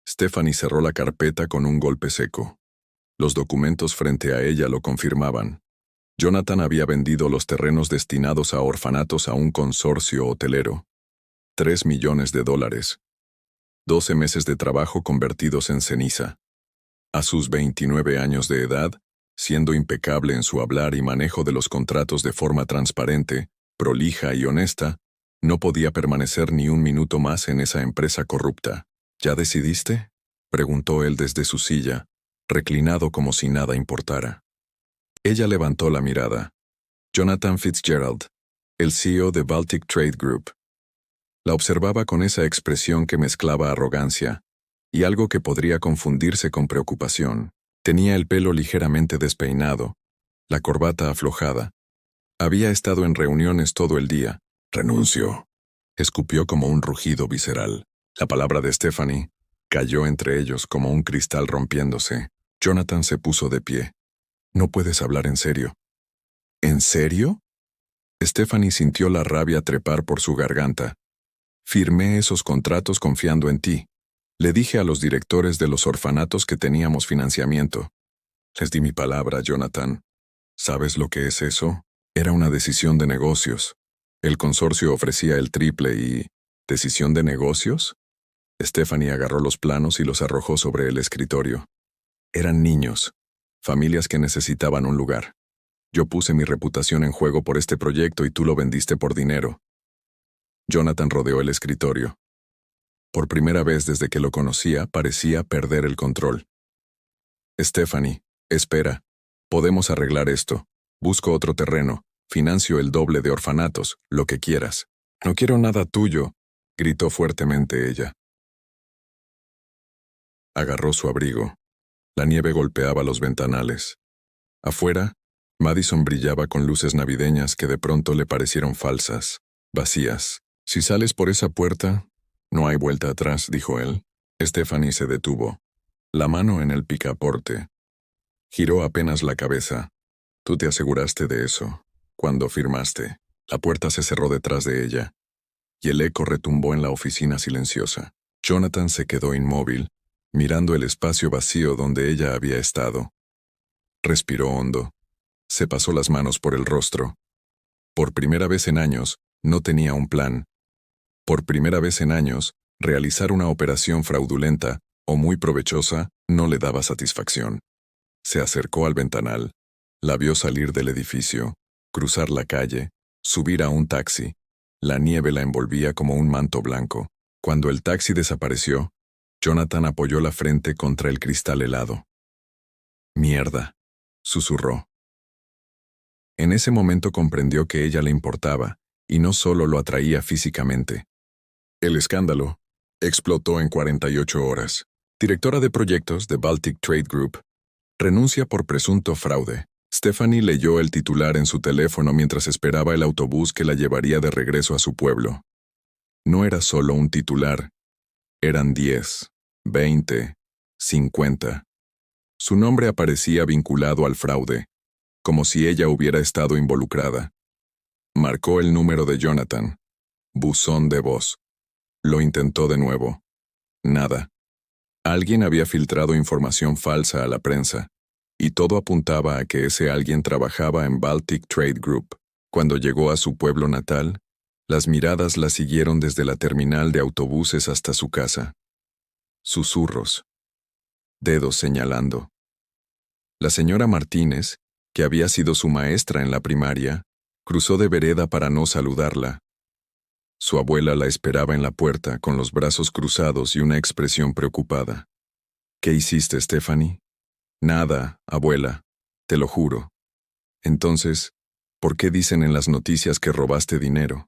Stephanie cerró la carpeta con un golpe seco. Los documentos frente a ella lo confirmaban. Jonathan había vendido los terrenos destinados a orfanatos a un consorcio hotelero. $3 millones. 12 meses de trabajo convertidos en ceniza. A sus 29 años de edad, siendo impecable en su hablar y manejo de los contratos de forma transparente, prolija y honesta, no podía permanecer ni un minuto más en esa empresa corrupta. ¿Ya decidiste?, preguntó él desde su silla, reclinado como si nada importara. Ella levantó la mirada. Jonathan Fitzgerald, el CEO de Baltic Trade Group. La observaba con esa expresión que mezclaba arrogancia y algo que podría confundirse con preocupación. Tenía el pelo ligeramente despeinado, la corbata aflojada. Había estado en reuniones todo el día. «Renuncio», escupió como un rugido visceral. La palabra de Stephanie cayó entre ellos como un cristal rompiéndose. Jonathan se puso de pie. «No puedes hablar en serio». «¿En serio?». Stephanie sintió la rabia trepar por su garganta. «Firmé esos contratos confiando en ti. Le dije a los directores de los orfanatos que teníamos financiamiento. Les di mi palabra, Jonathan. ¿Sabes lo que es eso? Era una decisión de negocios. El consorcio ofrecía el triple y... ¿Decisión de negocios?». Stephanie agarró los planos y los arrojó sobre el escritorio. Eran niños, familias que necesitaban un lugar. Yo puse mi reputación en juego por este proyecto y tú lo vendiste por dinero. Jonathan rodeó el escritorio. Por primera vez desde que lo conocía, parecía perder el control. «Stephanie, espera. Podemos arreglar esto. Busco otro terreno. Financio el doble de orfanatos, lo que quieras». «No quiero nada tuyo», gritó fuertemente ella. Agarró su abrigo. La nieve golpeaba los ventanales. Afuera, Madison brillaba con luces navideñas que de pronto le parecieron falsas, vacías. «Si sales por esa puerta, no hay vuelta atrás», dijo él. Stephanie se detuvo, la mano en el picaporte. Giró apenas la cabeza. «Tú te aseguraste de eso. Cuando firmaste». La puerta se cerró detrás de ella, y el eco retumbó en la oficina silenciosa. Jonathan se quedó inmóvil, mirando el espacio vacío donde ella había estado. Respiró hondo. Se pasó las manos por el rostro. Por primera vez en años, no tenía un plan. Por primera vez en años, realizar una operación fraudulenta o muy provechosa no le daba satisfacción. Se acercó al ventanal. La vio salir del edificio, cruzar la calle, subir a un taxi. La nieve la envolvía como un manto blanco. Cuando el taxi desapareció, Jonathan apoyó la frente contra el cristal helado. «Mierda», susurró. En ese momento comprendió que ella le importaba, y no solo lo atraía físicamente. El escándalo explotó en 48 horas. Directora de proyectos de Baltic Trade Group renuncia por presunto fraude. Stephanie leyó el titular en su teléfono mientras esperaba el autobús que la llevaría de regreso a su pueblo. No era solo un titular. Eran 10, 20, 50. Su nombre aparecía vinculado al fraude, como si ella hubiera estado involucrada. Marcó el número de Jonathan. Buzón de voz. Lo intentó de nuevo. Nada. Alguien había filtrado información falsa a la prensa, y todo apuntaba a que ese alguien trabajaba en Baltic Trade Group. Cuando llegó a su pueblo natal, las miradas la siguieron desde la terminal de autobuses hasta su casa. Susurros. Dedos señalando. La señora Martínez, que había sido su maestra en la primaria, cruzó de vereda para no saludarla. Su abuela la esperaba en la puerta con los brazos cruzados y una expresión preocupada. «¿Qué hiciste, Stephanie?». «Nada, abuela, te lo juro». «Entonces, ¿por qué dicen en las noticias que robaste dinero?».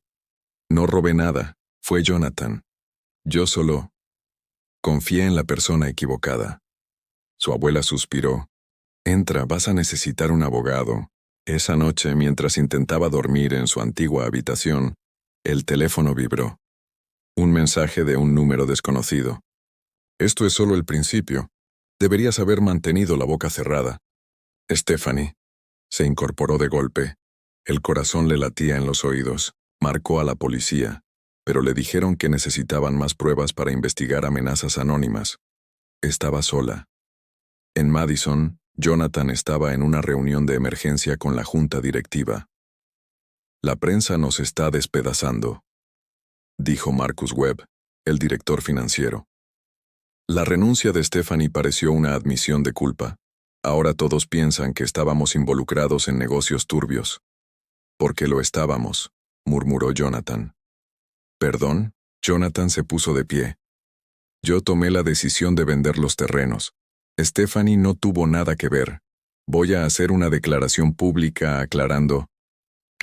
«No robé nada, fue Jonathan. Yo solo confié en la persona equivocada». Su abuela suspiró. «Entra, vas a necesitar un abogado». Esa noche, mientras intentaba dormir en su antigua habitación, el teléfono vibró. Un mensaje de un número desconocido. «Esto es solo el principio. Deberías haber mantenido la boca cerrada». Stephanie se incorporó de golpe. El corazón le latía en los oídos. Marcó a la policía, pero le dijeron que necesitaban más pruebas para investigar amenazas anónimas. Estaba sola. En Madison, Jonathan estaba en una reunión de emergencia con la junta directiva. La prensa nos está despedazando, dijo Marcus Webb, el director financiero. La renuncia de Stephanie pareció una admisión de culpa. Ahora todos piensan que estábamos involucrados en negocios turbios. Porque lo estábamos, murmuró Jonathan. ¿Perdón? Jonathan se puso de pie. Yo tomé la decisión de vender los terrenos. Stephanie no tuvo nada que ver. Voy a hacer una declaración pública aclarando.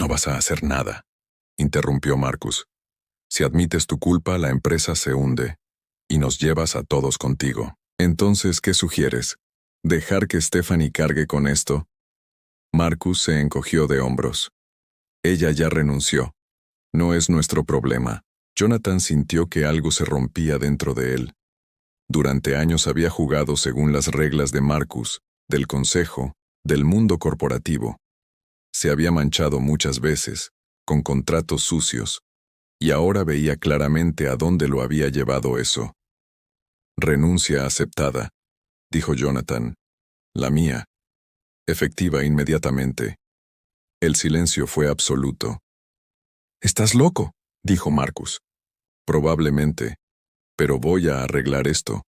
No vas a hacer nada, interrumpió Marcus. Si admites tu culpa, la empresa se hunde, y nos llevas a todos contigo. Entonces, ¿qué sugieres? ¿Dejar que Stephanie cargue con esto? Marcus se encogió de hombros. Ella ya renunció. No es nuestro problema. Jonathan sintió que algo se rompía dentro de él. Durante años había jugado según las reglas de Marcus, del consejo, del mundo corporativo. Se había manchado muchas veces, con contratos sucios, y ahora veía claramente a dónde lo había llevado eso. Renuncia aceptada, dijo Jonathan. La mía. Efectiva inmediatamente. El silencio fue absoluto. «Estás loco», dijo Marcus. «Probablemente, pero voy a arreglar esto.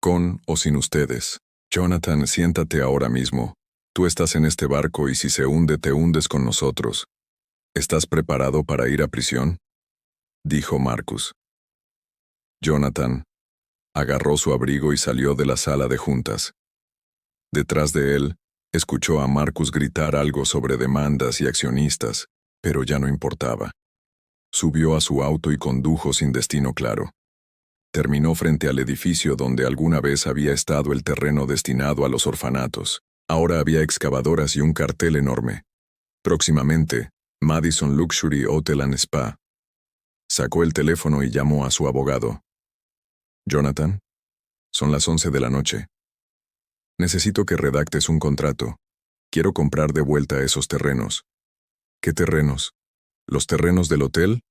Con o sin ustedes. Jonathan, siéntate ahora mismo. Tú estás en este barco y si se hunde, te hundes con nosotros. ¿Estás preparado para ir a prisión?», dijo Marcus. Jonathan agarró su abrigo y salió de la sala de juntas. Detrás de él, escuchó a Marcus gritar algo sobre demandas y accionistas, pero ya no importaba. Subió a su auto y condujo sin destino claro. Terminó frente al edificio donde alguna vez había estado el terreno destinado a los orfanatos. Ahora había excavadoras y un cartel enorme. Próximamente, Madison Luxury Hotel and Spa. Sacó el teléfono y llamó a su abogado. «Jonathan, son las 11 de la noche. Necesito que redactes un contrato. Quiero comprar de vuelta esos terrenos». «¿Qué terrenos? ¿Los terrenos del hotel?».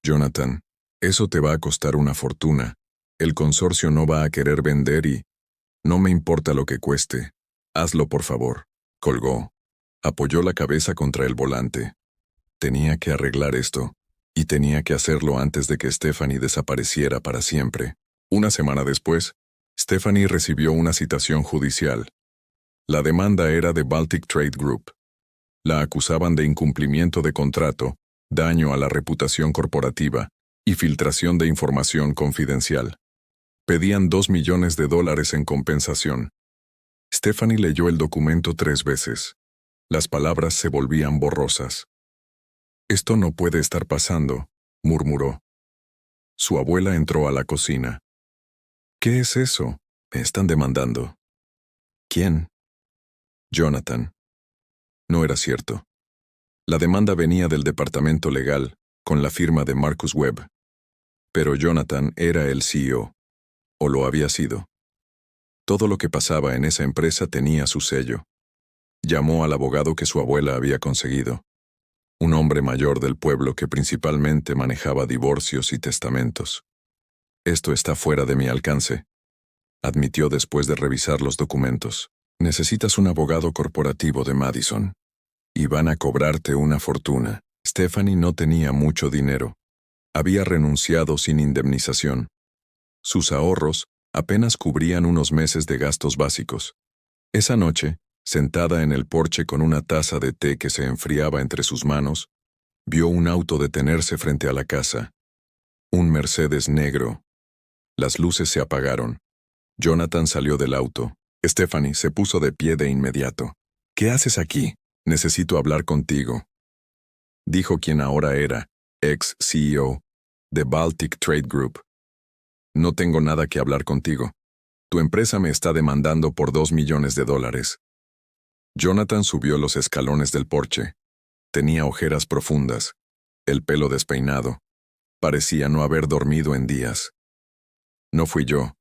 «Jonathan, eso te va a costar una fortuna. El consorcio no va a querer vender y... No me importa lo que cueste. Hazlo, por favor». Colgó. Apoyó la cabeza contra el volante. Tenía que arreglar esto, y tenía que hacerlo antes de que Stephanie desapareciera para siempre. Una semana después, Stephanie recibió una citación judicial. La demanda era de Baltic Trade Group. La acusaban de incumplimiento de contrato, daño a la reputación corporativa y filtración de información confidencial. Pedían $2 millones en compensación. Stephanie leyó el documento 3 veces. Las palabras se volvían borrosas. «Esto no puede estar pasando», murmuró. Su abuela entró a la cocina. «¿Qué es eso? Me están demandando». «¿Quién?». «Jonathan». No era cierto. La demanda venía del departamento legal, con la firma de Marcus Webb. Pero Jonathan era el CEO. O lo había sido. Todo lo que pasaba en esa empresa tenía su sello. Llamó al abogado que su abuela había conseguido. Un hombre mayor del pueblo que principalmente manejaba divorcios y testamentos. «Esto está fuera de mi alcance», admitió después de revisar los documentos. «Necesitas un abogado corporativo de Madison. Y van a cobrarte una fortuna». Stephanie no tenía mucho dinero. Había renunciado sin indemnización. Sus ahorros apenas cubrían unos meses de gastos básicos. Esa noche, sentada en el porche con una taza de té que se enfriaba entre sus manos, vio un auto detenerse frente a la casa. Un Mercedes negro. Las luces se apagaron. Jonathan salió del auto. Stephanie se puso de pie de inmediato. «¿Qué haces aquí? Necesito hablar contigo», dijo quien ahora era ex-CEO de Baltic Trade Group. «No tengo nada que hablar contigo. Tu empresa me está demandando por $2 millones. Jonathan subió los escalones del porche. Tenía ojeras profundas, el pelo despeinado. Parecía no haber dormido en días. «No fui yo.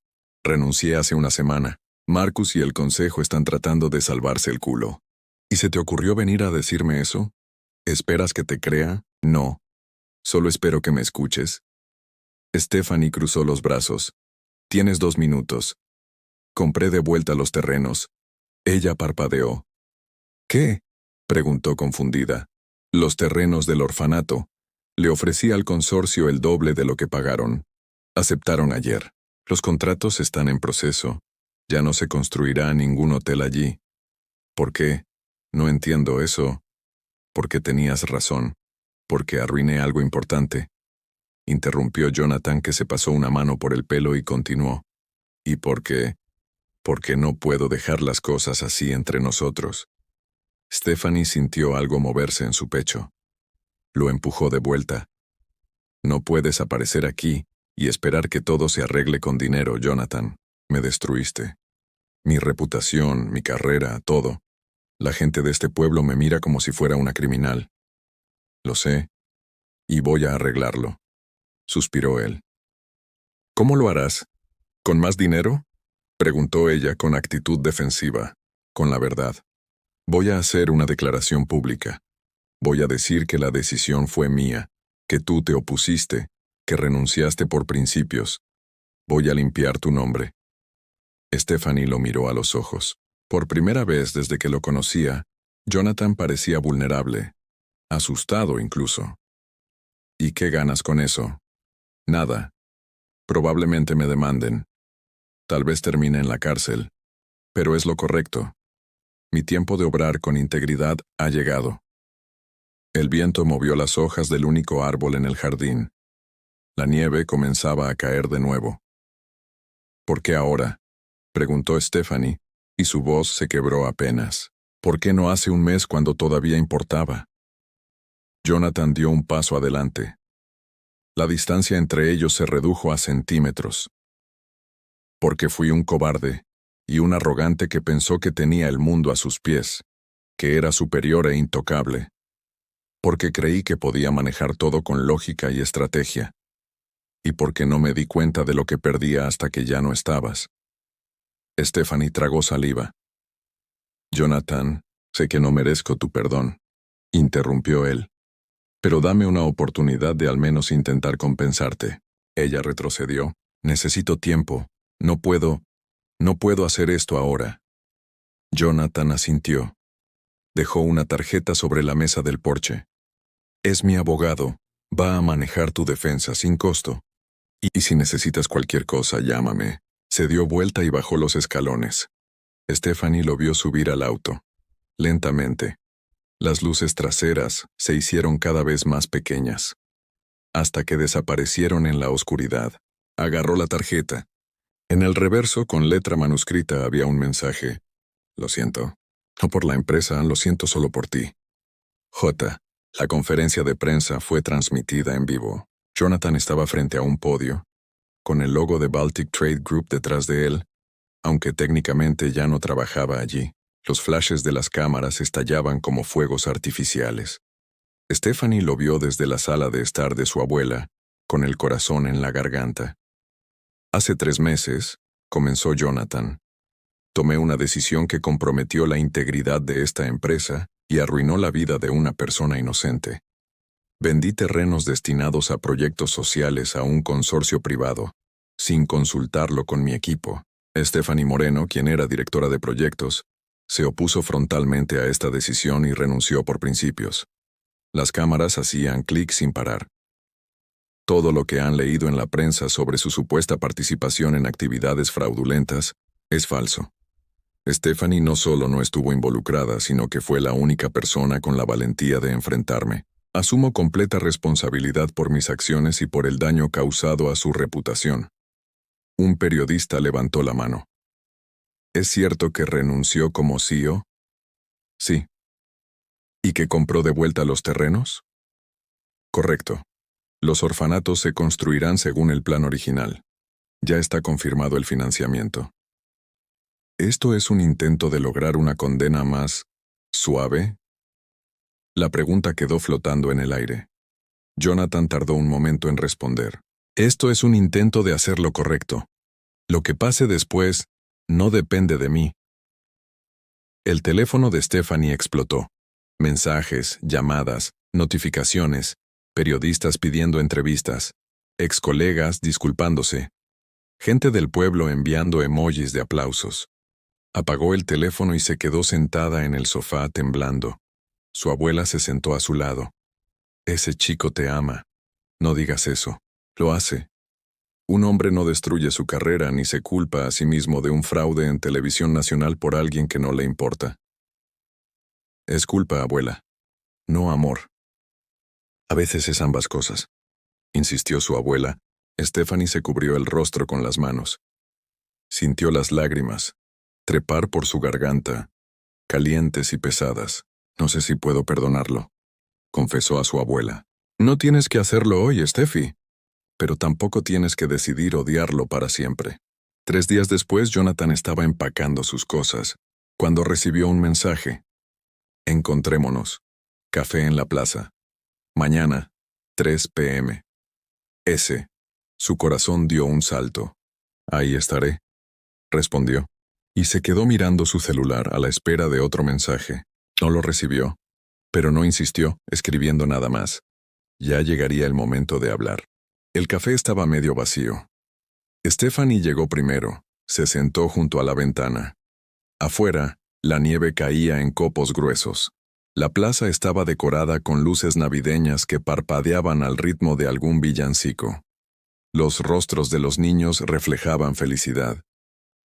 Renuncié hace una semana. Marcus y el consejo están tratando de salvarse el culo». «¿Y se te ocurrió venir a decirme eso? ¿Esperas que te crea? No. Solo espero que me escuches». Stephanie cruzó los brazos. «Tienes 2 minutos. Compré de vuelta los terrenos. Ella parpadeó. ¿Qué? Preguntó confundida. Los terrenos del orfanato. Le ofrecí al consorcio el doble de lo que pagaron. Aceptaron ayer. Los contratos están en proceso. Ya no se construirá ningún hotel allí. ¿Por qué? No entiendo eso. Porque tenías razón. Porque arruiné algo importante. Interrumpió Jonathan, que se pasó una mano por el pelo y continuó. ¿Y por qué? Porque no puedo dejar las cosas así entre nosotros. Stephanie sintió algo moverse en su pecho. Lo empujó de vuelta. No puedes aparecer aquí y esperar que todo se arregle con dinero, Jonathan. Me destruiste. Mi reputación, mi carrera, todo. La gente de este pueblo me mira como si fuera una criminal. Lo sé. Y voy a arreglarlo. Suspiró él. ¿Cómo lo harás? ¿Con más dinero? Preguntó ella con actitud defensiva. Con la verdad. Voy a hacer una declaración pública. Voy a decir que la decisión fue mía, que tú te opusiste, que renunciaste por principios. Voy a limpiar tu nombre. Stephanie lo miró a los ojos. Por primera vez desde que lo conocía, Jonathan parecía vulnerable, asustado incluso. ¿Y qué ganas con eso? Nada. Probablemente me demanden. Tal vez termine en la cárcel. Pero es lo correcto. Mi tiempo de obrar con integridad ha llegado. El viento movió las hojas del único árbol en el jardín. La nieve comenzaba a caer de nuevo. ¿Por qué ahora? Preguntó Stephanie, y su voz se quebró apenas. ¿Por qué no hace un mes cuando todavía importaba? Jonathan dio un paso adelante. La distancia entre ellos se redujo a centímetros. Porque fui un cobarde y un arrogante que pensó que tenía el mundo a sus pies, que era superior e intocable. Porque creí que podía manejar todo con lógica y estrategia. Y porque no me di cuenta de lo que perdía hasta que ya no estabas. Stephanie tragó saliva. Jonathan, sé que no merezco tu perdón, interrumpió él. Pero dame una oportunidad de al menos intentar compensarte. Ella retrocedió. Necesito tiempo. No puedo hacer esto ahora. Jonathan asintió. Dejó una tarjeta sobre la mesa del porche. Es mi abogado. Va a manejar tu defensa sin costo. Y si necesitas cualquier cosa, llámame. Se dio vuelta y bajó los escalones. Stephanie lo vio subir al auto. Lentamente. Las luces traseras se hicieron cada vez más pequeñas. Hasta que desaparecieron en la oscuridad. Agarró la tarjeta. En el reverso, con letra manuscrita, había un mensaje. Lo siento. No por la empresa, lo siento solo por ti. J. La conferencia de prensa fue transmitida en vivo. Jonathan estaba frente a un podio, con el logo de Baltic Trade Group detrás de él, aunque técnicamente ya no trabajaba allí. Los flashes de las cámaras estallaban como fuegos artificiales. Stephanie lo vio desde la sala de estar de su abuela, con el corazón en la garganta. Hace 3 meses, comenzó Jonathan. Tomé una decisión que comprometió la integridad de esta empresa y arruinó la vida de una persona inocente. Vendí terrenos destinados a proyectos sociales a un consorcio privado, sin consultarlo con mi equipo. Stephanie Moreno, quien era directora de proyectos, se opuso frontalmente a esta decisión y renunció por principios. Las cámaras hacían clic sin parar. Todo lo que han leído en la prensa sobre su supuesta participación en actividades fraudulentas es falso. Stephanie no solo no estuvo involucrada, sino que fue la única persona con la valentía de enfrentarme. Asumo completa responsabilidad por mis acciones y por el daño causado a su reputación. Un periodista levantó la mano. ¿Es cierto que renunció como CEO? Sí. ¿Y que compró de vuelta los terrenos? Correcto. Los orfanatos se construirán según el plan original. Ya está confirmado el financiamiento. ¿Esto es un intento de lograr una condena más suave? La pregunta quedó flotando en el aire. Jonathan tardó un momento en responder. Esto es un intento de hacer lo correcto. Lo que pase después no depende de mí. El teléfono de Stephanie explotó. Mensajes, llamadas, notificaciones, periodistas pidiendo entrevistas, ex colegas disculpándose. Gente del pueblo enviando emojis de aplausos. Apagó el teléfono y se quedó sentada en el sofá temblando. Su abuela se sentó a su lado. Ese chico te ama. No digas eso. Lo hace. Un hombre no destruye su carrera ni se culpa a sí mismo de un fraude en televisión nacional por alguien que no le importa. Es culpa, abuela. No amor. A veces es ambas cosas, insistió su abuela. Stephanie se cubrió el rostro con las manos. Sintió las lágrimas trepar por su garganta, calientes y pesadas. No sé si puedo perdonarlo, confesó a su abuela. No tienes que hacerlo hoy, Steffi, pero tampoco tienes que decidir odiarlo para siempre. 3 días después, Jonathan estaba empacando sus cosas, cuando recibió un mensaje. Encontrémonos. Café en la plaza. Mañana, 3 p.m. Su corazón dio un salto. Ahí estaré, respondió, y se quedó mirando su celular a la espera de otro mensaje. No lo recibió, pero no insistió, escribiendo nada más. Ya llegaría el momento de hablar. El café estaba medio vacío. Stephanie llegó primero, se sentó junto a la ventana. Afuera, la nieve caía en copos gruesos. La plaza estaba decorada con luces navideñas que parpadeaban al ritmo de algún villancico. Los rostros de los niños reflejaban felicidad.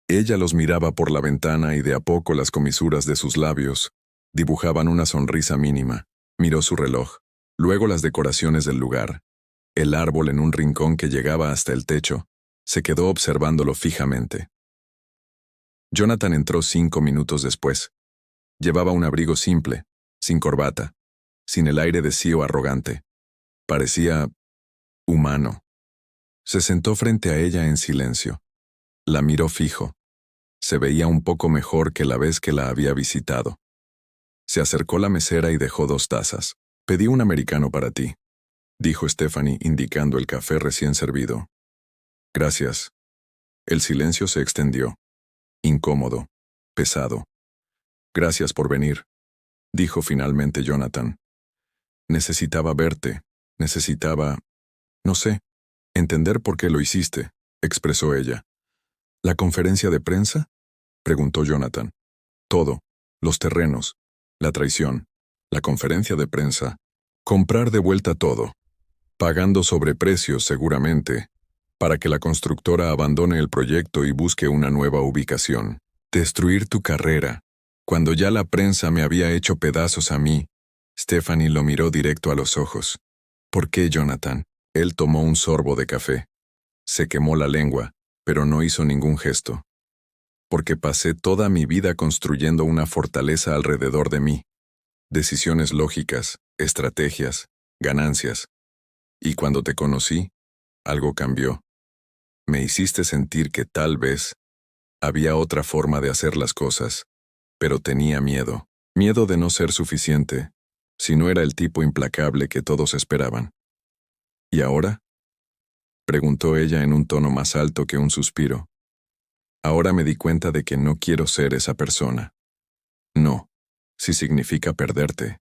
Ella los miraba por la ventana y de a poco las comisuras de sus labios dibujaban una sonrisa mínima. Miró su reloj, luego las decoraciones del lugar. El árbol en un rincón que llegaba hasta el techo. Se quedó observándolo fijamente. Jonathan entró 5 minutos después. Llevaba un abrigo simple, sin corbata, sin el aire de CEO arrogante. Parecía humano. Se sentó frente a ella en silencio. La miró fijo. Se veía un poco mejor que la vez que la había visitado. Se acercó la mesera y dejó 2 tazas. Pedí un americano para ti, dijo Stephanie indicando el café recién servido. Gracias. El silencio se extendió. Incómodo, pesado. Gracias por venir, dijo finalmente Jonathan. Necesitaba verte, no sé, entender por qué lo hiciste, expresó ella. ¿La conferencia de prensa? Preguntó Jonathan. Todo, los terrenos, la traición, la conferencia de prensa, comprar de vuelta todo, pagando sobreprecios seguramente, para que la constructora abandone el proyecto y busque una nueva ubicación. Destruir tu carrera, cuando ya la prensa me había hecho pedazos a mí. Stephanie lo miró directo a los ojos. ¿Por qué, Jonathan? Él tomó un sorbo de café. Se quemó la lengua, pero no hizo ningún gesto. Porque pasé toda mi vida construyendo una fortaleza alrededor de mí. Decisiones lógicas, estrategias, ganancias. Y cuando te conocí, algo cambió. Me hiciste sentir que tal vez había otra forma de hacer las cosas, pero tenía miedo. Miedo de no ser suficiente, si no era el tipo implacable que todos esperaban. ¿Y ahora? Preguntó ella en un tono más alto que un suspiro. Ahora me di cuenta de que no quiero ser esa persona. No, si significa perderte.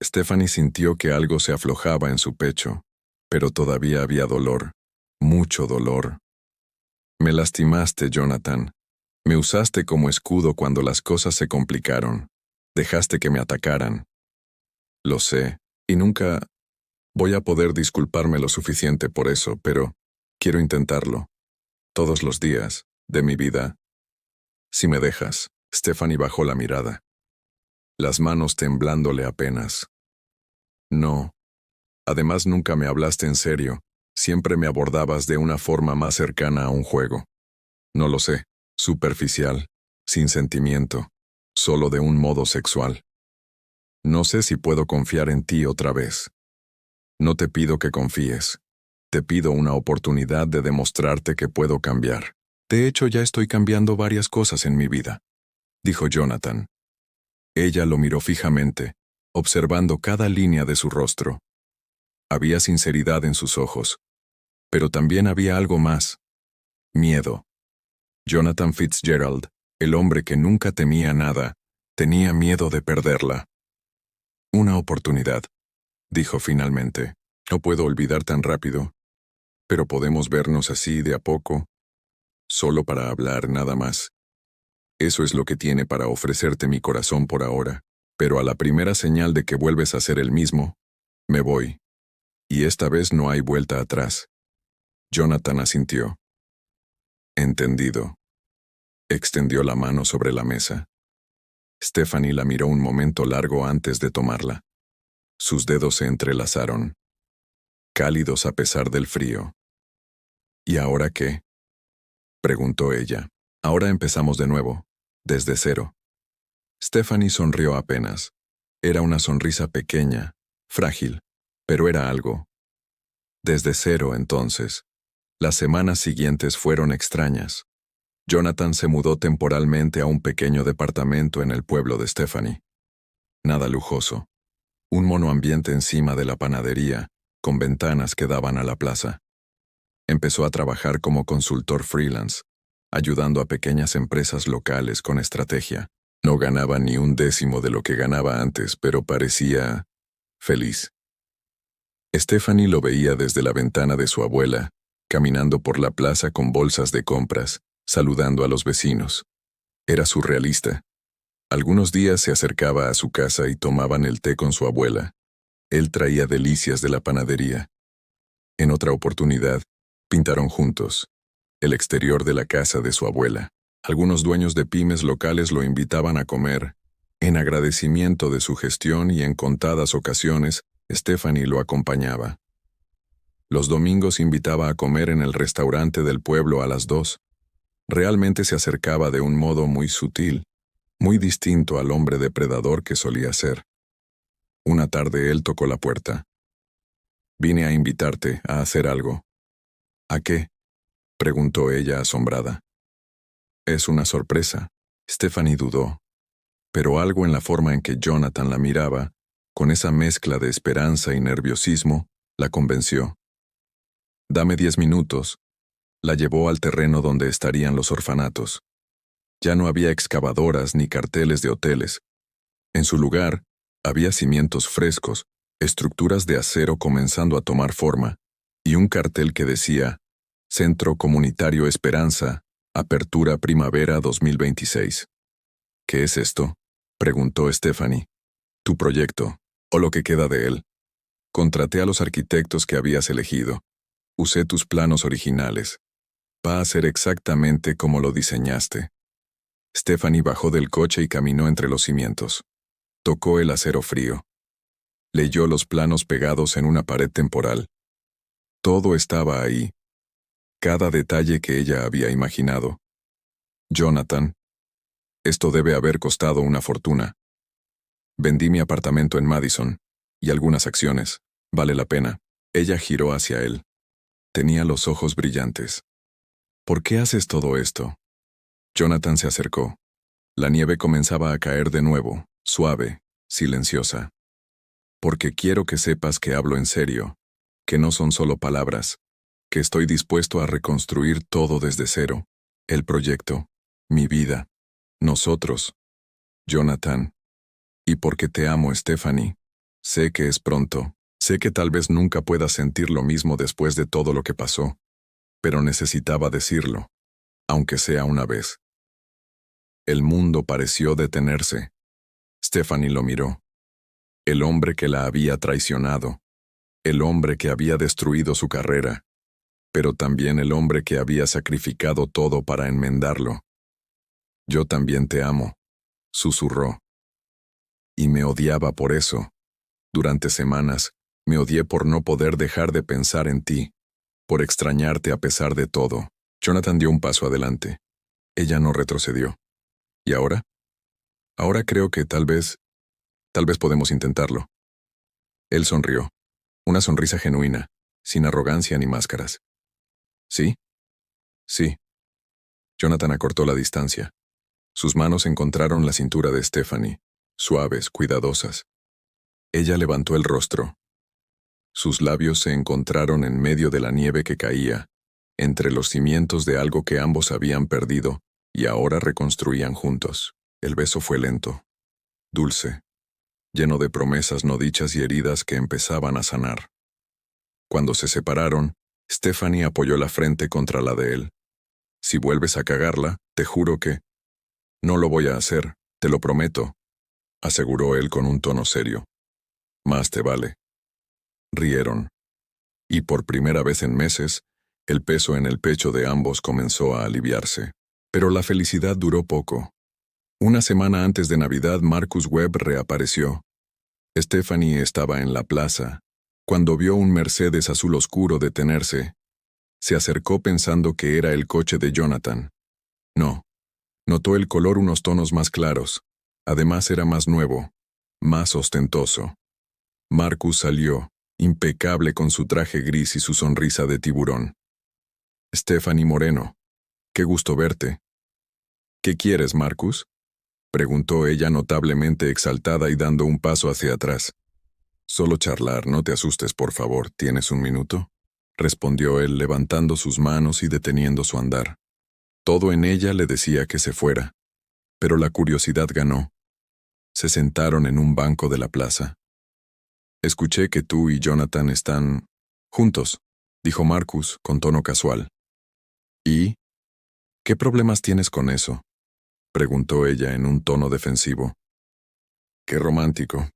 Stephanie sintió que algo se aflojaba en su pecho, pero todavía había dolor, mucho dolor. Me lastimaste, Jonathan. Me usaste como escudo cuando las cosas se complicaron. Dejaste que me atacaran. Lo sé, y nunca voy a poder disculparme lo suficiente por eso, pero quiero intentarlo. Todos los días de mi vida. Si me dejas. Stephanie bajó la mirada, las manos temblándole apenas. No. Además, nunca me hablaste en serio. Siempre me abordabas de una forma más cercana a un juego. No lo sé, superficial, sin sentimiento, solo de un modo sexual. No sé si puedo confiar en ti otra vez. No te pido que confíes. Te pido una oportunidad de demostrarte que puedo cambiar. De hecho, ya estoy cambiando varias cosas en mi vida, dijo Jonathan. Ella lo miró fijamente, observando cada línea de su rostro. Había sinceridad en sus ojos, pero también había algo más. Miedo. Jonathan Fitzgerald, el hombre que nunca temía nada, tenía miedo de perderla. Una oportunidad, dijo finalmente. No puedo olvidar tan rápido, pero podemos vernos así de a poco, solo para hablar nada más. Eso es lo que tiene para ofrecerte mi corazón por ahora, pero a la primera señal de que vuelves a ser el mismo, me voy. Y esta vez no hay vuelta atrás. Jonathan asintió. Entendido. Extendió la mano sobre la mesa. Stephanie la miró un momento largo antes de tomarla. Sus dedos se entrelazaron, cálidos a pesar del frío. ¿Y ahora qué?, preguntó ella. Ahora empezamos de nuevo, desde cero. Stephanie sonrió apenas. Era una sonrisa pequeña, frágil, pero era algo. Desde cero, entonces. Las semanas siguientes fueron extrañas. Jonathan se mudó temporalmente a un pequeño departamento en el pueblo de Stephanie. Nada lujoso. Un monoambiente encima de la panadería, con ventanas que daban a la plaza. Empezó a trabajar como consultor freelance, ayudando a pequeñas empresas locales con estrategia. No ganaba ni un décimo de lo que ganaba antes, pero parecía feliz. Stephanie lo veía desde la ventana de su abuela, caminando por la plaza con bolsas de compras, saludando a los vecinos. Era surrealista. Algunos días se acercaba a su casa y tomaban el té con su abuela. Él traía delicias de la panadería. En otra oportunidad, pintaron juntos el exterior de la casa de su abuela. Algunos dueños de pymes locales lo invitaban a comer. En agradecimiento de su gestión y en contadas ocasiones, Stephanie lo acompañaba. Los domingos invitaba a comer en el restaurante del pueblo a las 2. Realmente se acercaba de un modo muy sutil, muy distinto al hombre depredador que solía ser. Una tarde él tocó la puerta. «Vine a invitarte a hacer algo». «¿A qué?», preguntó ella asombrada. «Es una sorpresa». Stephanie dudó, pero algo en la forma en que Jonathan la miraba, con esa mezcla de esperanza y nerviosismo, la convenció. «Dame 10 minutos». La llevó al terreno donde estarían los orfanatos. Ya no había excavadoras ni carteles de hoteles. En su lugar, había cimientos frescos, estructuras de acero comenzando a tomar forma, y un cartel que decía, Centro Comunitario Esperanza, Apertura Primavera 2026. «¿Qué es esto?», preguntó Stephanie. «Tu proyecto, o lo que queda de él. Contraté a los arquitectos que habías elegido. Usé tus planos originales. Va a ser exactamente como lo diseñaste». Stephanie bajó del coche y caminó entre los cimientos. Tocó el acero frío. Leyó los planos pegados en una pared temporal. Todo estaba ahí. Cada detalle que ella había imaginado. «Jonathan, esto debe haber costado una fortuna. Vendí mi apartamento en Madison, y algunas acciones. Vale la pena». Ella giró hacia él. Tenía los ojos brillantes. «¿Por qué haces todo esto?». Jonathan se acercó. La nieve comenzaba a caer de nuevo, suave, silenciosa. «Porque quiero que sepas que hablo en serio, que no son solo palabras, que estoy dispuesto a reconstruir todo desde cero, el proyecto, mi vida, nosotros, Jonathan. Y porque te amo, Stephanie. Sé que es pronto, sé que tal vez nunca puedas sentir lo mismo después de todo lo que pasó, pero necesitaba decirlo, aunque sea una vez». El mundo pareció detenerse. Stephanie lo miró. El hombre que la había traicionado, el hombre que había destruido su carrera, pero también el hombre que había sacrificado todo para enmendarlo. «Yo también te amo», susurró. Y me odiaba por eso. Durante semanas, me odié por no poder dejar de pensar en ti, por extrañarte a pesar de todo. Jonathan dio un paso adelante. Ella no retrocedió. «¿Y ahora? Ahora creo que tal vez podemos intentarlo». Él sonrió. Una sonrisa genuina, sin arrogancia ni máscaras. «¿Sí? Sí». Jonathan acortó la distancia. Sus manos encontraron la cintura de Stephanie, suaves, cuidadosas. Ella levantó el rostro. Sus labios se encontraron en medio de la nieve que caía, entre los cimientos de algo que ambos habían perdido y ahora reconstruían juntos. El beso fue lento, dulce, lleno de promesas no dichas y heridas que empezaban a sanar. Cuando se separaron, Stephanie apoyó la frente contra la de él. Si vuelves a cagarla, te juro que... No lo voy a hacer, te lo prometo, aseguró él con un tono serio. Más te vale. Rieron. Y por primera vez en meses, el peso en el pecho de ambos comenzó a aliviarse. Pero la felicidad duró poco. Una semana antes de Navidad, Marcus Webb reapareció. Stephanie estaba en la plaza. Cuando vio un Mercedes azul oscuro detenerse, se acercó pensando que era el coche de Jonathan. No. Notó el color unos tonos más claros. Además era más nuevo, más ostentoso. Marcus salió, impecable con su traje gris y su sonrisa de tiburón. Stephanie Moreno, qué gusto verte. ¿Qué quieres, Marcus? Preguntó ella notablemente exaltada y dando un paso hacia atrás. Solo charlar, no te asustes, por favor, ¿tienes un minuto? Respondió él levantando sus manos y deteniendo su andar. Todo en ella le decía que se fuera, pero la curiosidad ganó. Se sentaron en un banco de la plaza. Escuché que tú y Jonathan están... juntos, dijo Marcus con tono casual. ¿Y? ¿Qué problemas tienes con eso? Preguntó ella en un tono defensivo. Qué romántico.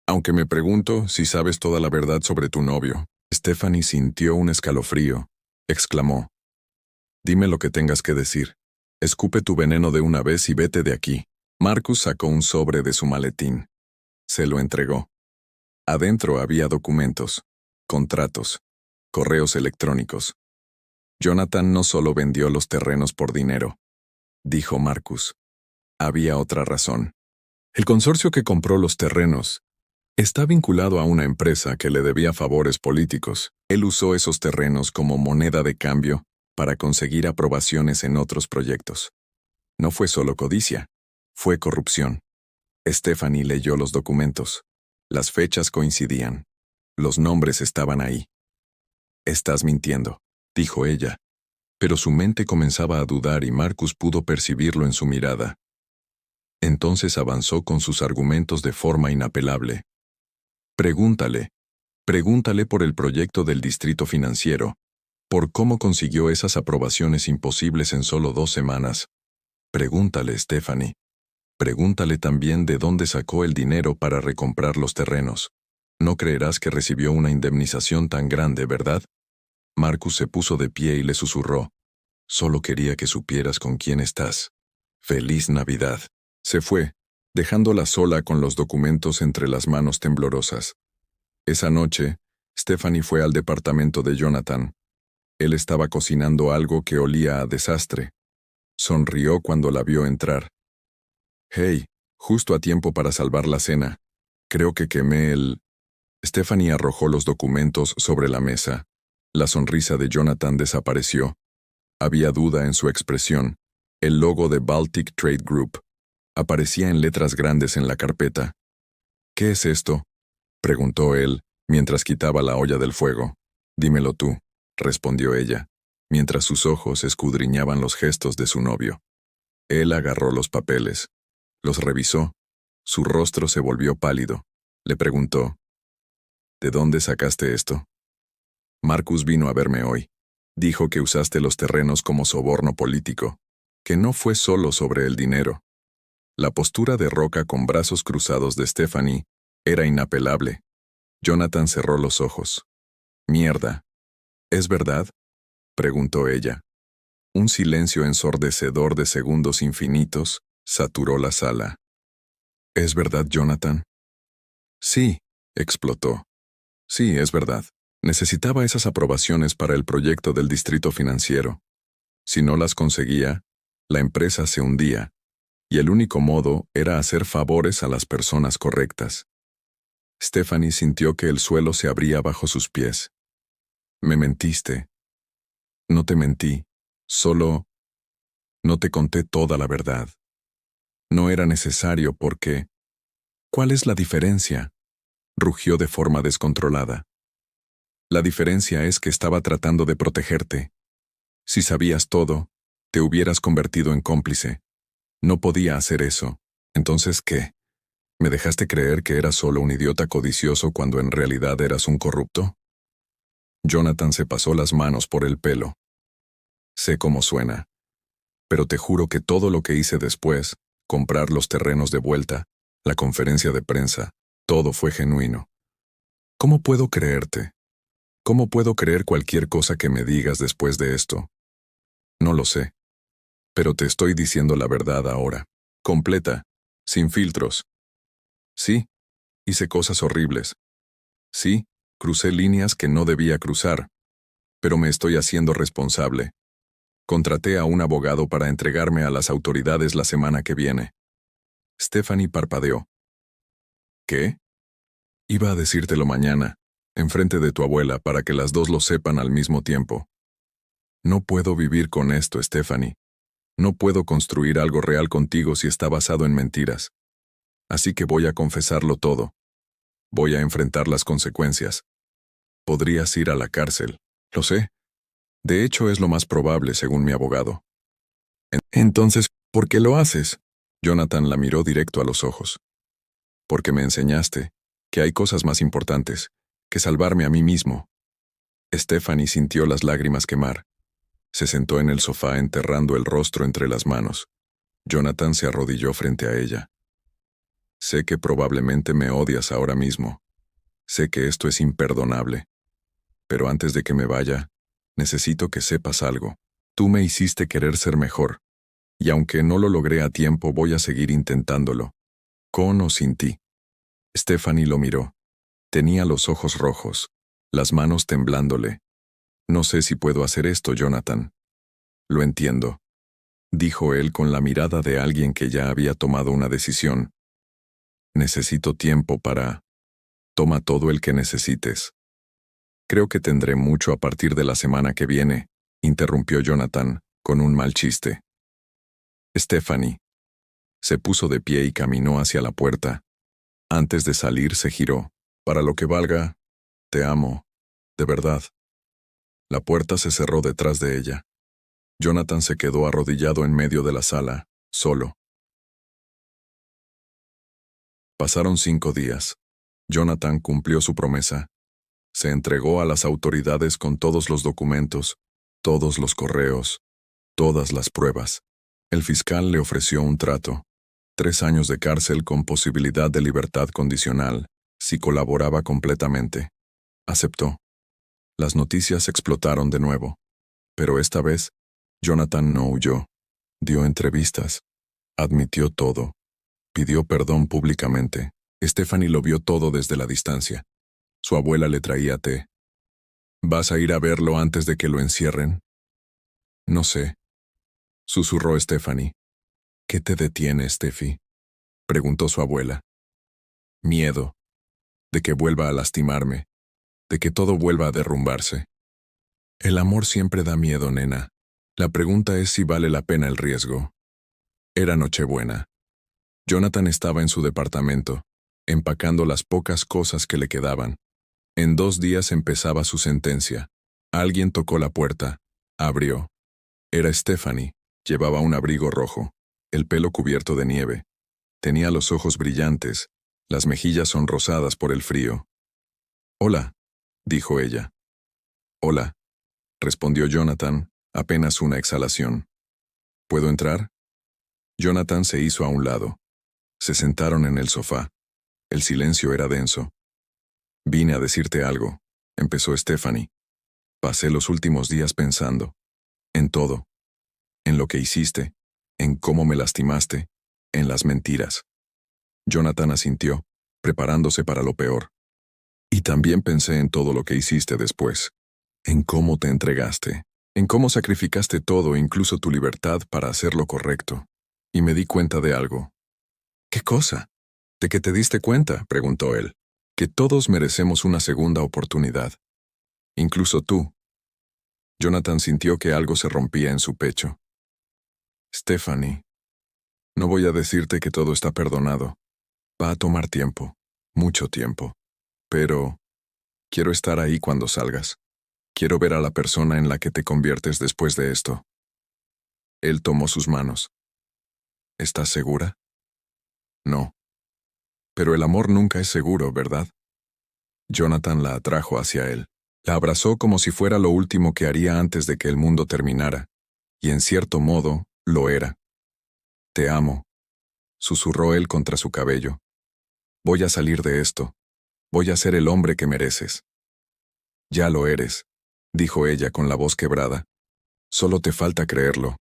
Aunque me pregunto si sabes toda la verdad sobre tu novio. Stephanie sintió un escalofrío. Exclamó. Dime lo que tengas que decir. Escupe tu veneno de una vez y vete de aquí. Marcus sacó un sobre de su maletín. Se lo entregó. Adentro había documentos, contratos, correos electrónicos. Jonathan no solo vendió los terrenos por dinero, dijo Marcus. Había otra razón. El consorcio que compró los terrenos está vinculado a una empresa que le debía favores políticos. Él usó esos terrenos como moneda de cambio para conseguir aprobaciones en otros proyectos. No fue solo codicia, fue corrupción. Stephanie leyó los documentos. Las fechas coincidían. Los nombres estaban ahí. Estás mintiendo, dijo ella. Pero su mente comenzaba a dudar y Marcus pudo percibirlo en su mirada. Entonces avanzó con sus argumentos de forma inapelable. Pregúntale por el proyecto del distrito financiero, por cómo consiguió esas aprobaciones imposibles en solo 2 semanas. Pregúntale, Stephanie. Pregúntale también de dónde sacó el dinero para recomprar los terrenos. No creerás que recibió una indemnización tan grande, ¿verdad? Marcus se puso de pie y le susurró. Solo quería que supieras con quién estás. Feliz Navidad. Se fue, dejándola sola con los documentos entre las manos temblorosas. Esa noche, Stephanie fue al departamento de Jonathan. Él estaba cocinando algo que olía a desastre. Sonrió cuando la vio entrar. Hey, justo a tiempo para salvar la cena. Creo que quemé el... Stephanie arrojó los documentos sobre la mesa. La sonrisa de Jonathan desapareció. Había duda en su expresión. El logo de Baltic Trade Group aparecía en letras grandes en la carpeta. ¿Qué es esto?, preguntó él, mientras quitaba la olla del fuego. Dímelo tú, respondió ella, mientras sus ojos escudriñaban los gestos de su novio. Él agarró los papeles. Los revisó. Su rostro se volvió pálido. Le preguntó, ¿de dónde sacaste esto? Marcus vino a verme hoy. Dijo que usaste los terrenos como soborno político, que no fue solo sobre el dinero. La postura de roca con brazos cruzados de Stephanie era inapelable. Jonathan cerró los ojos. Mierda. ¿Es verdad?, preguntó ella. Un silencio ensordecedor de segundos infinitos saturó la sala. ¿Es verdad, Jonathan? Sí, explotó. Sí, es verdad. Necesitaba esas aprobaciones para el proyecto del distrito financiero. Si no las conseguía, la empresa se hundía, y el único modo era hacer favores a las personas correctas. Stephanie sintió que el suelo se abría bajo sus pies. Me mentiste. No te mentí, solo... no te conté toda la verdad. No era necesario porque... ¿Cuál es la diferencia?, rugió de forma descontrolada. La diferencia es que estaba tratando de protegerte. Si sabías todo, te hubieras convertido en cómplice. No podía hacer eso. ¿Entonces qué? ¿Me dejaste creer que eras solo un idiota codicioso cuando en realidad eras un corrupto? Jonathan se pasó las manos por el pelo. Sé cómo suena. Pero te juro que todo lo que hice después, comprar los terrenos de vuelta, la conferencia de prensa, todo fue genuino. ¿Cómo puedo creerte? ¿Cómo puedo creer cualquier cosa que me digas después de esto? No lo sé. Pero te estoy diciendo la verdad ahora. Completa, sin filtros. Sí, hice cosas horribles. Sí, crucé líneas que no debía cruzar. Pero me estoy haciendo responsable. Contraté a un abogado para entregarme a las autoridades la semana que viene. Stephanie parpadeó. ¿Qué? Iba a decírtelo mañana, enfrente de tu abuela, para que las dos lo sepan al mismo tiempo. No puedo vivir con esto, Stephanie. No puedo construir algo real contigo si está basado en mentiras. Así que voy a confesarlo todo. Voy a enfrentar las consecuencias. Podrías ir a la cárcel, lo sé. De hecho, es lo más probable, según mi abogado. Entonces, ¿por qué lo haces? Jonathan la miró directo a los ojos. Porque me enseñaste que hay cosas más importantes que salvarme a mí mismo. Stephanie sintió las lágrimas quemar. Se sentó en el sofá enterrando el rostro entre las manos. Jonathan se arrodilló frente a ella. Sé que probablemente me odias ahora mismo. Sé que esto es imperdonable. Pero antes de que me vaya, necesito que sepas algo. Tú me hiciste querer ser mejor. Y aunque no lo logré a tiempo, voy a seguir intentándolo. Con o sin ti. Stephanie lo miró. Tenía los ojos rojos, las manos temblándole. No sé si puedo hacer esto, Jonathan. Lo entiendo, dijo él con la mirada de alguien que ya había tomado una decisión. Necesito tiempo para... Toma todo el que necesites. Creo que tendré mucho a partir de la semana que viene, interrumpió Jonathan, con un mal chiste. Stephanie. Se puso de pie y caminó hacia la puerta. Antes de salir se giró. Para lo que valga, te amo, de verdad. La puerta se cerró detrás de ella. Jonathan se quedó arrodillado en medio de la sala, solo. Pasaron 5 días. Jonathan cumplió su promesa. Se entregó a las autoridades con todos los documentos, todos los correos, todas las pruebas. El fiscal le ofreció un trato: 3 años de cárcel con posibilidad de libertad condicional, si colaboraba completamente. Aceptó. Las noticias explotaron de nuevo. Pero esta vez, Jonathan no huyó. Dio entrevistas. Admitió todo. Pidió perdón públicamente. Stephanie lo vio todo desde la distancia. Su abuela le traía té. ¿Vas a ir a verlo antes de que lo encierren? No sé, susurró Stephanie. ¿Qué te detiene, Steffi? Preguntó su abuela. Miedo. De que vuelva a lastimarme. De que todo vuelva a derrumbarse. El amor siempre da miedo, nena. La pregunta es si vale la pena el riesgo. Era Nochebuena. Jonathan estaba en su departamento, empacando las pocas cosas que le quedaban. En 2 días empezaba su sentencia. Alguien tocó la puerta. Abrió. Era Stephanie. Llevaba un abrigo rojo, el pelo cubierto de nieve. Tenía los ojos brillantes, las mejillas sonrosadas por el frío. «Hola», dijo ella. «Hola», respondió Jonathan, apenas una exhalación. «¿Puedo entrar?» Jonathan se hizo a un lado. Se sentaron en el sofá. El silencio era denso. «Vine a decirte algo», empezó Stephanie. «Pasé los últimos días pensando. En todo. En lo que hiciste. En cómo me lastimaste. En las mentiras». Jonathan asintió, preparándose para lo peor. «Y también pensé en todo lo que hiciste después. En cómo te entregaste. En cómo sacrificaste todo, incluso tu libertad, para hacer lo correcto. Y me di cuenta de algo». «¿Qué cosa?» «¿De qué te diste cuenta?», preguntó él. «Que todos merecemos una segunda oportunidad. Incluso tú». Jonathan sintió que algo se rompía en su pecho. «Stephanie, no voy a decirte que todo está perdonado. Va a tomar tiempo, mucho tiempo. Pero quiero estar ahí cuando salgas. Quiero ver a la persona en la que te conviertes después de esto». Él tomó sus manos. «¿Estás segura?» «No. Pero el amor nunca es seguro, ¿verdad?» Jonathan la atrajo hacia él. La abrazó como si fuera lo último que haría antes de que el mundo terminara, y en cierto modo, Lo era. Te amo, susurró él contra su cabello. Voy a salir de esto. Voy a ser el hombre que mereces. Ya lo eres, dijo ella con la voz quebrada. Solo te falta creerlo.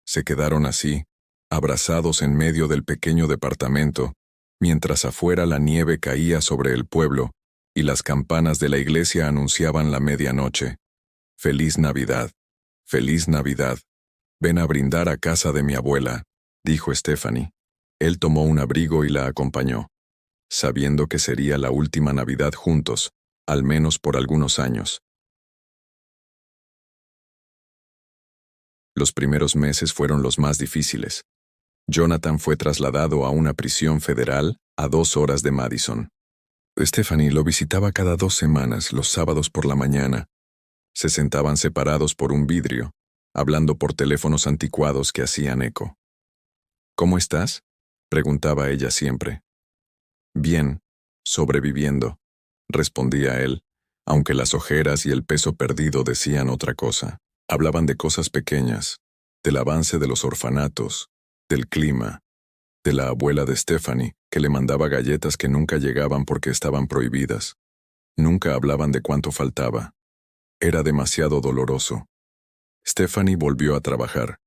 Se quedaron así, abrazados en medio del pequeño departamento, mientras afuera la nieve caía sobre el pueblo y las campanas de la iglesia anunciaban la medianoche. Feliz Navidad, feliz Navidad. Ven a brindar a casa de mi abuela, dijo Stephanie. Él tomó un abrigo y la acompañó, sabiendo que sería la última Navidad juntos, al menos por algunos años. Los primeros meses fueron los más difíciles. Jonathan fue trasladado a una prisión federal a 2 horas de Madison. Stephanie lo visitaba cada 2 semanas, los sábados por la mañana. Se sentaban separados por un vidrio, hablando por teléfonos anticuados que hacían eco. ¿Cómo estás?, preguntaba ella siempre. Bien, sobreviviendo, respondía él, aunque las ojeras y el peso perdido decían otra cosa. Hablaban de cosas pequeñas, del avance de los orfanatos, del clima, de la abuela de Stephanie, que le mandaba galletas que nunca llegaban porque estaban prohibidas. Nunca hablaban de cuánto faltaba. Era demasiado doloroso. Stephanie volvió a trabajar,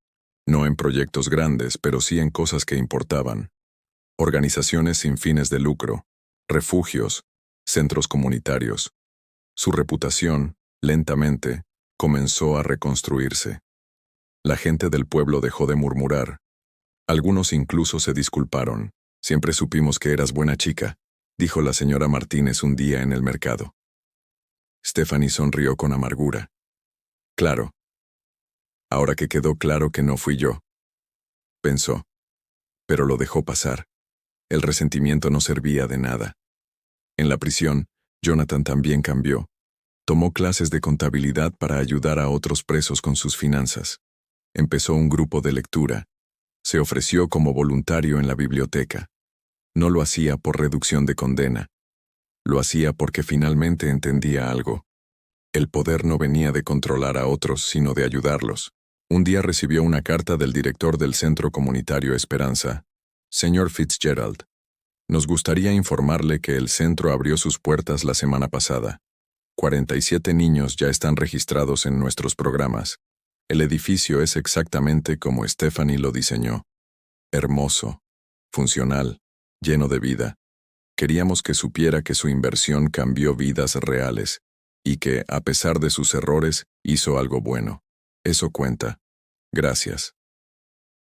no en proyectos grandes, pero sí en cosas que importaban. Organizaciones sin fines de lucro, refugios, centros comunitarios. Su reputación, lentamente, comenzó a reconstruirse. La gente del pueblo dejó de murmurar. Algunos incluso se disculparon. Siempre supimos que eras buena chica, dijo la señora Martínez un día en el mercado. Stephanie sonrió con amargura. Claro. Ahora que quedó claro que no fui yo, pensó. Pero lo dejó pasar. El resentimiento no servía de nada. En la prisión, Jonathan también cambió. Tomó clases de contabilidad para ayudar a otros presos con sus finanzas. Empezó un grupo de lectura. Se ofreció como voluntario en la biblioteca. No lo hacía por reducción de condena. Lo hacía porque finalmente entendía algo. El poder no venía de controlar a otros, sino de ayudarlos. Un día recibió una carta del director del Centro Comunitario Esperanza. Señor Fitzgerald, nos gustaría informarle que el centro abrió sus puertas la semana pasada. 47 niños ya están registrados en nuestros programas. El edificio es exactamente como Stephanie lo diseñó. Hermoso, funcional, lleno de vida. Queríamos que supiera que su inversión cambió vidas reales y que, a pesar de sus errores, hizo algo bueno. Eso cuenta. Gracias.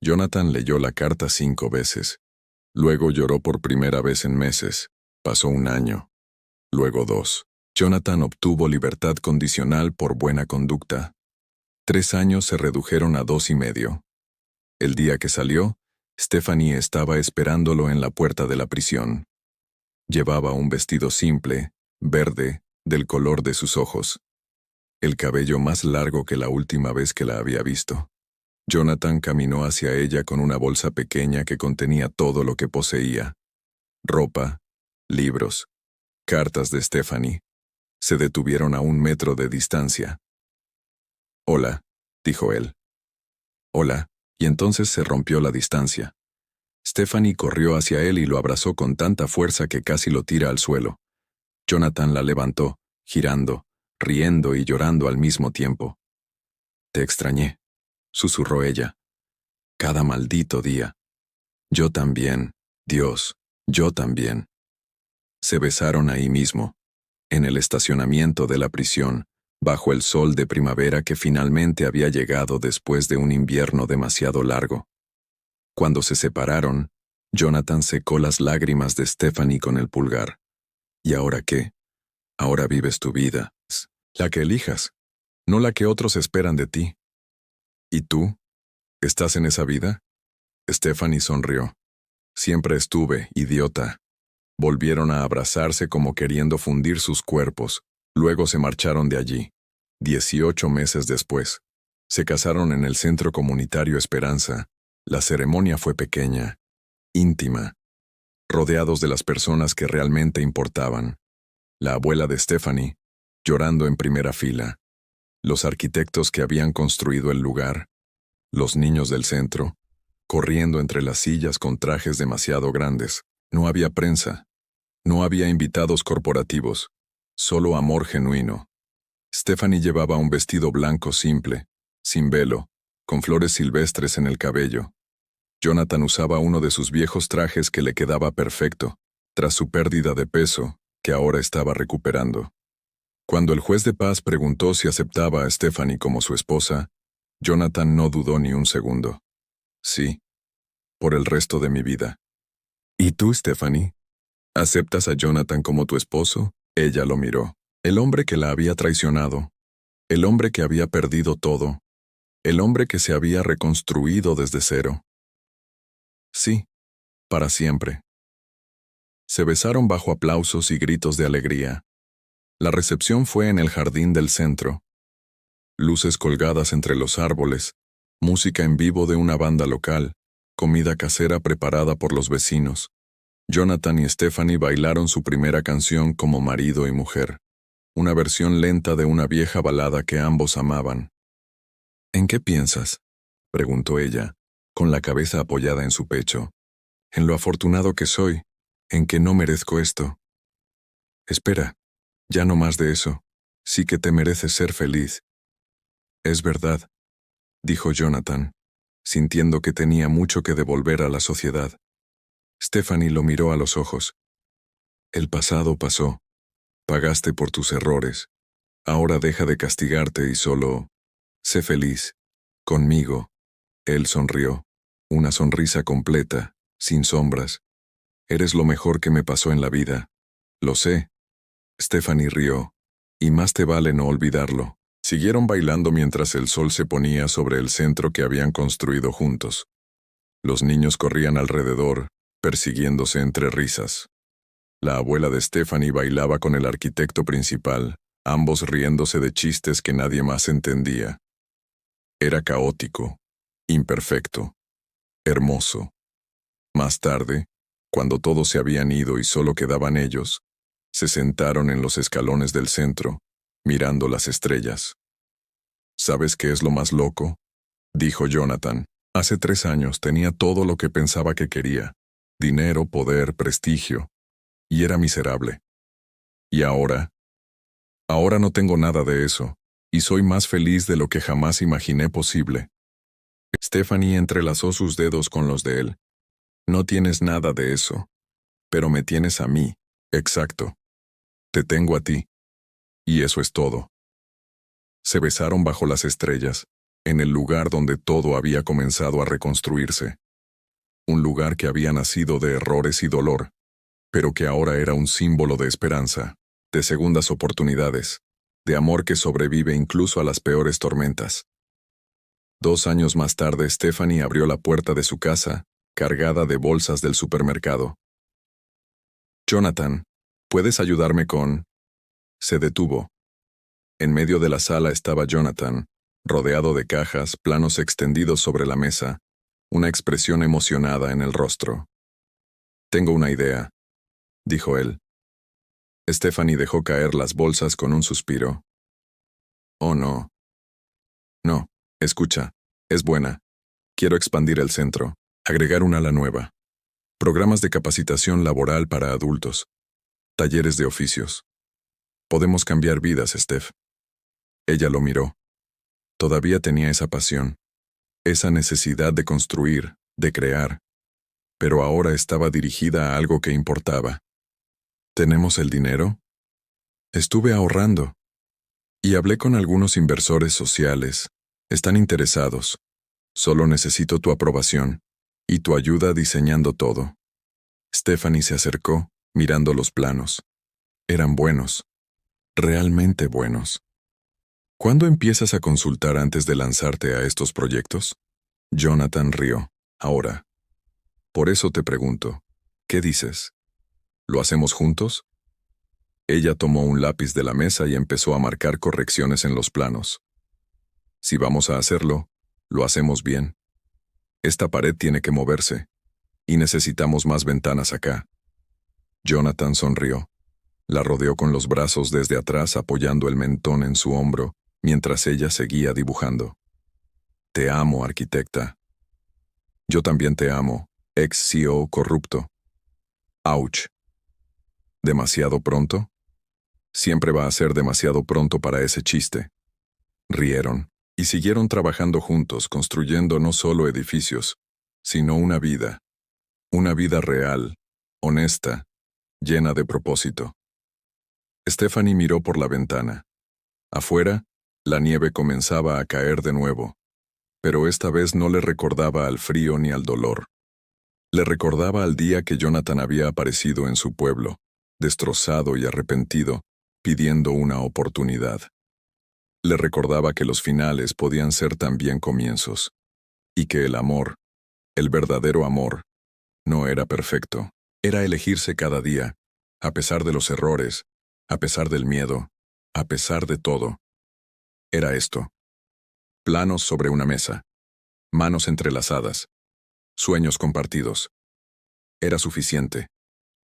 Jonathan leyó la carta 5 veces. Luego lloró por primera vez en meses. Pasó 1 año. Luego 2. Jonathan obtuvo libertad condicional por buena conducta. 3 años se redujeron a 2 y medio. El día que salió, Stephanie estaba esperándolo en la puerta de la prisión. Llevaba un vestido simple, verde, del color de sus ojos. El cabello más largo que la última vez que la había visto. Jonathan caminó hacia ella con una bolsa pequeña que contenía todo lo que poseía. Ropa, libros, cartas de Stephanie. Se detuvieron a 1 metro de distancia. «Hola», dijo él. «Hola», y entonces se rompió la distancia. Stephanie corrió hacia él y lo abrazó con tanta fuerza que casi lo tira al suelo. Jonathan la levantó, girando, riendo y llorando al mismo tiempo. «Te extrañé», susurró ella. «Cada maldito día. Yo también, Dios, yo también». Se besaron ahí mismo, en el estacionamiento de la prisión, bajo el sol de primavera que finalmente había llegado después de un invierno demasiado largo. Cuando se separaron, Jonathan secó las lágrimas de Stephanie con el pulgar. ¿Y ahora qué? Ahora vives tu vida, la que elijas, no la que otros esperan de ti. ¿Y tú? ¿Estás en esa vida? Stephanie sonrió. Siempre estuve, idiota. Volvieron a abrazarse como queriendo fundir sus cuerpos. Luego se marcharon de allí. 18 meses después. Se casaron en el Centro Comunitario Esperanza. La ceremonia fue pequeña, íntima, rodeados de las personas que realmente importaban. La abuela de Stephanie, llorando en primera fila. Los arquitectos que habían construido el lugar. Los niños del centro, corriendo entre las sillas con trajes demasiado grandes. No había prensa. No había invitados corporativos. Solo amor genuino. Stephanie llevaba un vestido blanco simple, sin velo, con flores silvestres en el cabello. Jonathan usaba uno de sus viejos trajes que le quedaba perfecto, tras su pérdida de peso, que ahora estaba recuperando. Cuando el juez de paz preguntó si aceptaba a Stephanie como su esposa, Jonathan no dudó ni un segundo. Sí, por el resto de mi vida. ¿Y tú, Stephanie? ¿Aceptas a Jonathan como tu esposo? Ella lo miró. El hombre que la había traicionado. El hombre que había perdido todo. El hombre que se había reconstruido desde cero. Sí, para siempre. Se besaron bajo aplausos y gritos de alegría. La recepción fue en el jardín del centro. Luces colgadas entre los árboles, música en vivo de una banda local, comida casera preparada por los vecinos. Jonathan y Stephanie bailaron su primera canción como marido y mujer, una versión lenta de una vieja balada que ambos amaban. ¿En qué piensas?, preguntó ella, con la cabeza apoyada en su pecho. En lo afortunado que soy, en que no merezco esto. Espera, ya no más de eso. Sí que te mereces ser feliz. Es verdad, dijo Jonathan, sintiendo que tenía mucho que devolver a la sociedad. Stephanie lo miró a los ojos. El pasado pasó. Pagaste por tus errores. Ahora deja de castigarte y solo... sé feliz. Conmigo. Él sonrió. Una sonrisa completa, sin sombras. Eres lo mejor que me pasó en la vida. Lo sé. Stephanie rió. Y más te vale no olvidarlo. Siguieron bailando mientras el sol se ponía sobre el centro que habían construido juntos. Los niños corrían alrededor, persiguiéndose entre risas. La abuela de Stephanie bailaba con el arquitecto principal, ambos riéndose de chistes que nadie más entendía. Era caótico, imperfecto, hermoso. Más tarde, cuando todos se habían ido y solo quedaban ellos, se sentaron en los escalones del centro, mirando las estrellas. ¿Sabes qué es lo más loco?, dijo Jonathan. Hace 3 años tenía todo lo que pensaba que quería. Dinero, poder, prestigio. Y era miserable. ¿Y ahora? Ahora no tengo nada de eso, y soy más feliz de lo que jamás imaginé posible. Stephanie entrelazó sus dedos con los de él. No tienes nada de eso, pero me tienes a mí, exacto. Te tengo a ti. Y eso es todo. Se besaron bajo las estrellas, en el lugar donde todo había comenzado a reconstruirse. Un lugar que había nacido de errores y dolor, pero que ahora era un símbolo de esperanza, de segundas oportunidades, de amor que sobrevive incluso a las peores tormentas. 2 años más tarde, Stephanie abrió la puerta de su casa, cargada de bolsas del supermercado. Jonathan, ¿puedes ayudarme con...? Se detuvo. En medio de la sala estaba Jonathan, rodeado de cajas, planos extendidos sobre la mesa, una expresión emocionada en el rostro. Tengo una idea, dijo él. Stephanie dejó caer las bolsas con un suspiro. Oh, no. No, escucha, es buena. Quiero expandir el centro, agregar un ala nueva. Programas de capacitación laboral para adultos. Talleres de oficios. Podemos cambiar vidas, Steph. Ella lo miró. Todavía tenía esa pasión, esa necesidad de construir, de crear, pero ahora estaba dirigida a algo que importaba. ¿Tenemos el dinero? Estuve ahorrando. Y hablé con algunos inversores sociales. Están interesados. Solo necesito tu aprobación y tu ayuda diseñando todo. Stephanie se acercó, mirando los planos. Eran buenos. Realmente buenos. ¿Cuándo empiezas a consultar antes de lanzarte a estos proyectos? Jonathan rió. Ahora. Por eso te pregunto, ¿qué dices? ¿Lo hacemos juntos? Ella tomó un lápiz de la mesa y empezó a marcar correcciones en los planos. Si vamos a hacerlo, lo hacemos bien. Esta pared tiene que moverse, y necesitamos más ventanas acá. Jonathan sonrió. La rodeó con los brazos desde atrás apoyando el mentón en su hombro, mientras ella seguía dibujando. Te amo, arquitecta. Yo también te amo, ex CEO corrupto. Ouch. ¿Demasiado pronto? Siempre va a ser demasiado pronto para ese chiste. Rieron, y siguieron trabajando juntos, construyendo no solo edificios, sino una vida real, honesta, llena de propósito. Stephanie miró por la ventana. Afuera, la nieve comenzaba a caer de nuevo, pero esta vez no le recordaba al frío ni al dolor. Le recordaba al día que Jonathan había aparecido en su pueblo, destrozado y arrepentido, pidiendo una oportunidad. Le recordaba que los finales podían ser también comienzos, y que el amor, el verdadero amor, no era perfecto. Era elegirse cada día, a pesar de los errores, a pesar del miedo, a pesar de todo. Era esto. Planos sobre una mesa, manos entrelazadas, sueños compartidos. Era suficiente.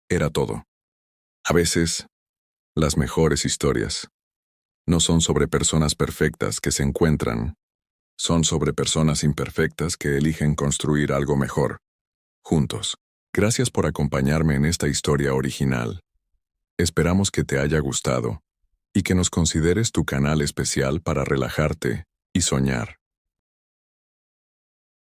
Era todo. A veces, las mejores historias no son sobre personas perfectas que se encuentran, son sobre personas imperfectas que eligen construir algo mejor, juntos. Gracias por acompañarme en esta historia original. Esperamos que te haya gustado y que nos consideres tu canal especial para relajarte y soñar.